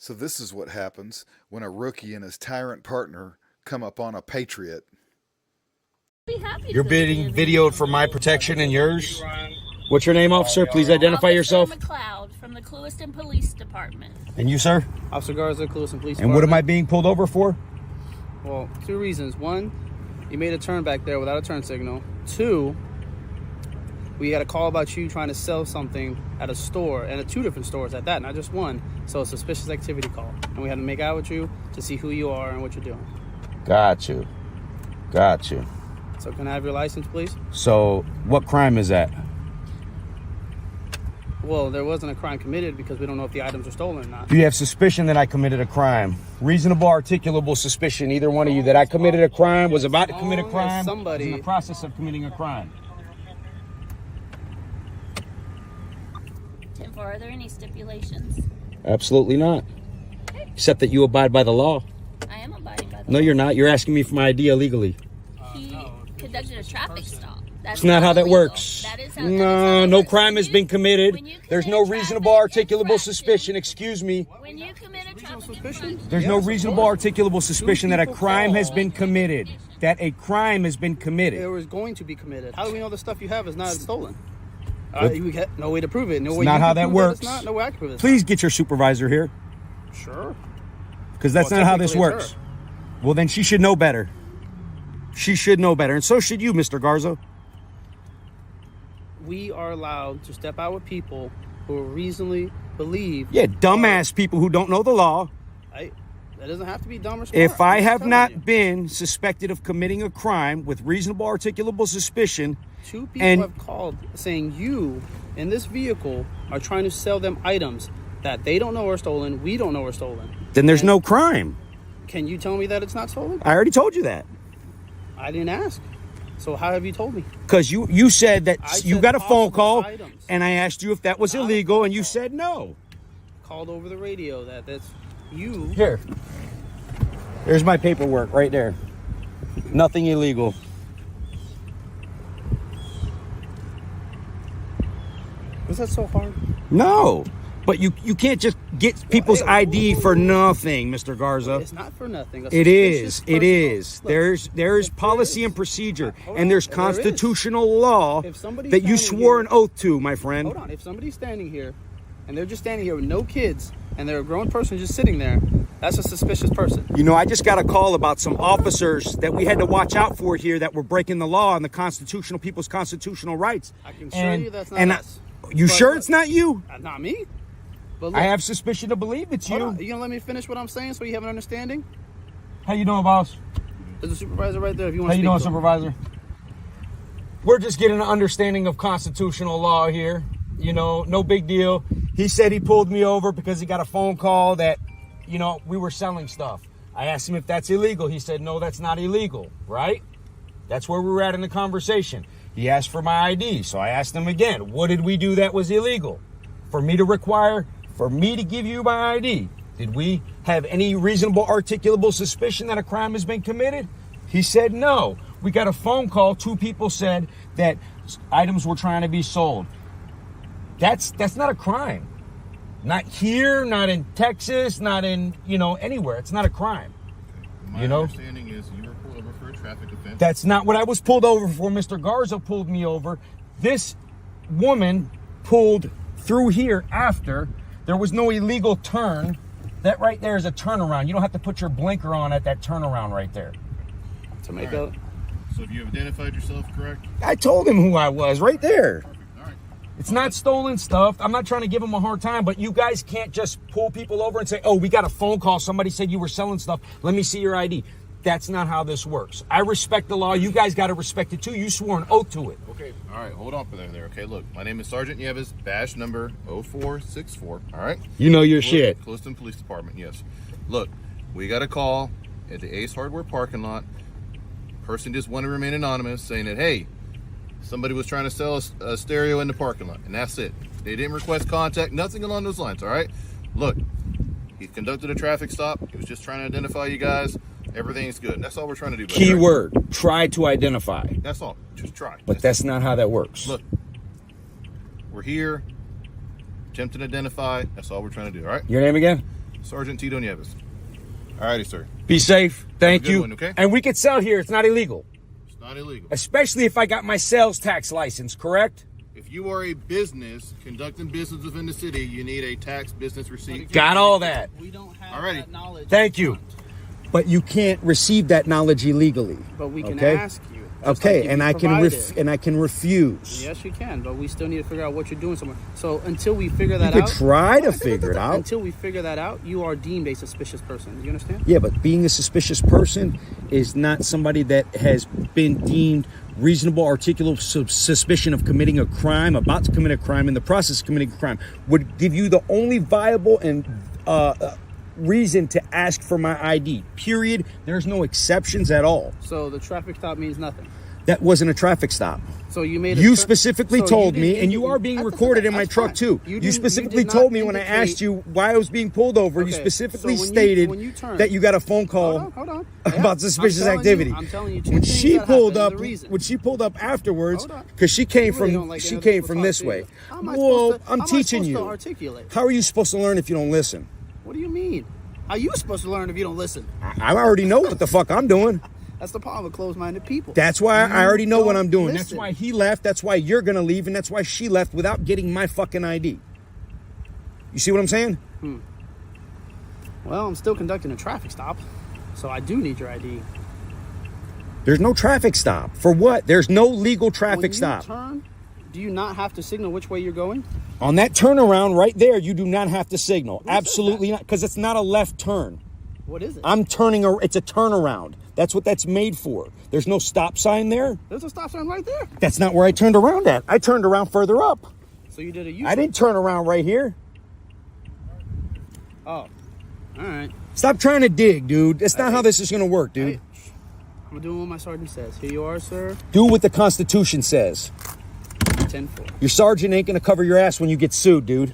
So this is what happens when a rookie and his tyrant partner come up on a patriot. You're being videoed for my protection and yours. What's your name, officer? Please identify yourself. McLeod from the Clewiston Police Department. And you, sir? Officer Garza, Clewiston Police Department. And what am I being pulled over for? Well, two reasons. One, you made a turn back there without a turn signal. Two, we got a call about you trying to sell something at a store, and at two different stores at that, not just one. So a suspicious activity call. And we had to make out with you to see who you are and what you're doing. Got you. Got you. So can I have your license, please? So what crime is that? Well, there wasn't a crime committed because we don't know if the items are stolen or not. Do you have suspicion that I committed a crime? Reasonable, articulable suspicion, either one of you, that I committed a crime, was about to commit a crime, was in the process of committing a crime. Tim, are there any stipulations? Absolutely not. Except that you abide by the law. I am abiding by the law. No, you're not. You're asking me for my ID illegally. He conducted a traffic stop. That's It's not how that illegal. works. That is how, No crime has been committed. when you There's commit no a reasonable, traffic articulable infraction- suspicion. Excuse me. When you commit a traffic suspicion? infraction, There's no Yes, of reasonable, course. articulable suspicion that a people crime has fall. been committed. That a crime has been It committed. was going to be committed. How do we know the stuff you have is not stolen? What? We got no way to prove it. No way not you how can that prove works. It's not. No way I can prove it. Please get your supervisor here, Sure. because that's Well, not how this technically works. it's Well, then she should know better. She should know better, and so should you, Mr. Garza. We are allowed to step out with people who reasonably believe. Yeah, dumbass people who don't know the law. That doesn't have to be dumb or smart. If I I'm just have telling not you. been suspected of committing a crime with reasonable, articulable suspicion, Two people and have called saying you in this vehicle are trying to sell them items that they don't know are stolen. We don't know are stolen. then there's no crime. Can you tell me that it's not stolen? I already told you that. I didn't ask. So how have you told me? Because you said that I you said got a phone possible call, items. and I asked you if that was Not a illegal, phone and you call. said no. Called over the radio that's you. Here. There's my paperwork right there. Nothing illegal. Was that so hard? No. But you can't just get people's Hey, ID for nothing, Mr. Garza. It's not for nothing. It is. It It is. Look, There's if policy there and is- procedure, Hold and on, there's there is. constitutional law If somebody's that you standing swore here- an oath to, my friend. Hold on. If somebody's standing here and they're just standing here with no kids and they're a grown person just sitting there, that's a suspicious person. You know, I just got a call about some officers that we had to watch out for here that were breaking the law and the constitutional people's constitutional rights. I can assure you that's not and us. You But- sure it's not you? Not me. But I have suspicion to believe it's Hold you. on. You gonna let me finish what I'm saying so you have an understanding? How you doing, boss? There's a supervisor right there if you How want to you speak doing, to him. supervisor? We're just getting an understanding of constitutional law here. You know, no big deal. He said he pulled me over because he got a phone call that, you know, we were selling stuff. I asked him if that's illegal. He said, no, that's not illegal, right? That's where we were at in the conversation. He asked for my ID, so I asked him again, what did we do that was illegal? For me to give you my ID, did we have any reasonable, articulable suspicion that a crime has been committed? He said no. We got a phone call. Two people said that items were trying to be sold. That's not a crime. Not here, not in Texas, not in, anywhere. It's not a crime. My understanding is you were pulled over for a traffic offense. That's not what I was pulled over for. Mr. Garza pulled me over. This woman pulled through here after. There was no illegal turn. That right there is a turnaround. You don't have to put your blinker on at that turnaround right there. To make All up. right. So have you identified yourself correct? I told him who I was right there. Perfect. All right. It's not stolen stuff. I'm not trying to give him a hard time, but you guys can't just pull people over and say, oh, we got a phone call. Somebody said you were selling stuff. Let me see your ID. That's not how this works. I respect the law. You guys got to respect it too. You swore an oath to it. Okay. All right. Hold on for there. Okay. Look, my name is Sergeant Nieves, badge number 0464. All right. You know your shit. Clewiston Police Department. Yes. Look, we got a call at the Ace Hardware parking lot. Person just wanted to remain anonymous, saying that, hey, somebody was trying to sell a stereo in the parking lot, and that's it. They didn't request contact, nothing along those lines. All right. Look, he conducted a traffic stop. He was just trying to identify you guys. Everything's good. That's all we're trying to do. Key word, try to identify. That's all. Just try. But that's not how that works. Look, we're here. Attempt to identify. That's all we're trying to do. All right. Your name again? Sergeant Tito Nieves. Alrighty, sir. Be safe. Thank good you. one, okay? And we could sell here. It's not illegal. It's not illegal. Especially if I got my sales tax license, correct? If you are a business conducting business within the city, you need a tax business receipt. Got all that. We don't have Alrighty. that knowledge. Thank you. But you can't receive that knowledge illegally. But we can Okay? ask you. just Okay, like if and you I can provided. I can refuse. Yes, you can, but we still need to figure out what you're doing somewhere. So until we figure that You could out, try to figure it out. until we figure that out, you are deemed a suspicious person. Do you understand? Yeah, but being a suspicious person is not somebody that has been deemed reasonable, articulable suspicion of committing a crime, about to commit a crime, in the process of committing a crime, would give you the only viable and reason to ask for my ID. Period. There's no exceptions at all. So the traffic stop means nothing. That wasn't a traffic stop. So you made. You specifically so told you me, didn't- and you are being recorded in my that's truck fine. too. You You didn't- specifically did not told me when I indicate- asked you why I was being pulled over. You Okay, specifically so when you- stated when you turn- that you got a phone call Hold on. about suspicious activity. I'm telling you two When things she that pulled happened, up, the reason. when she pulled up afterwards, Hold on. because she came You really from don't like she other came people from talk this to way. you. How am I Well, supposed to- I'm how am I teaching supposed to you. articulate? How are you supposed to learn if you don't listen? What do you mean? How are you supposed to learn if you don't listen? I already know what the fuck I'm doing. That's the problem with closed-minded people. That's why I already know what I'm doing. That's listen. why he left. That's why you're gonna leave, and that's why she left without getting my fucking ID. You see what I'm saying? Well, I'm still conducting a traffic stop, so I do need your ID. There's no traffic stop. For what? There's no legal When traffic you stop. turn, do you not have to signal which way you're going? On that turnaround right there, you do not have to signal. Who said Absolutely not, because it's not a left turn. What is it? I'm turning, it's a turnaround. That's what that's made for. There's no stop sign there. There's a stop sign right there. That's not where I turned around at. I turned around further up. So you did a U-turn. I didn't turn around right here. Oh, all right. Stop trying to dig, dude. That's not how this is going to work, dude. Hey, I'm doing what my sergeant says. Here you are, sir. Do what the Constitution says. 10-4. Your sergeant ain't going to cover your ass when you get sued, dude.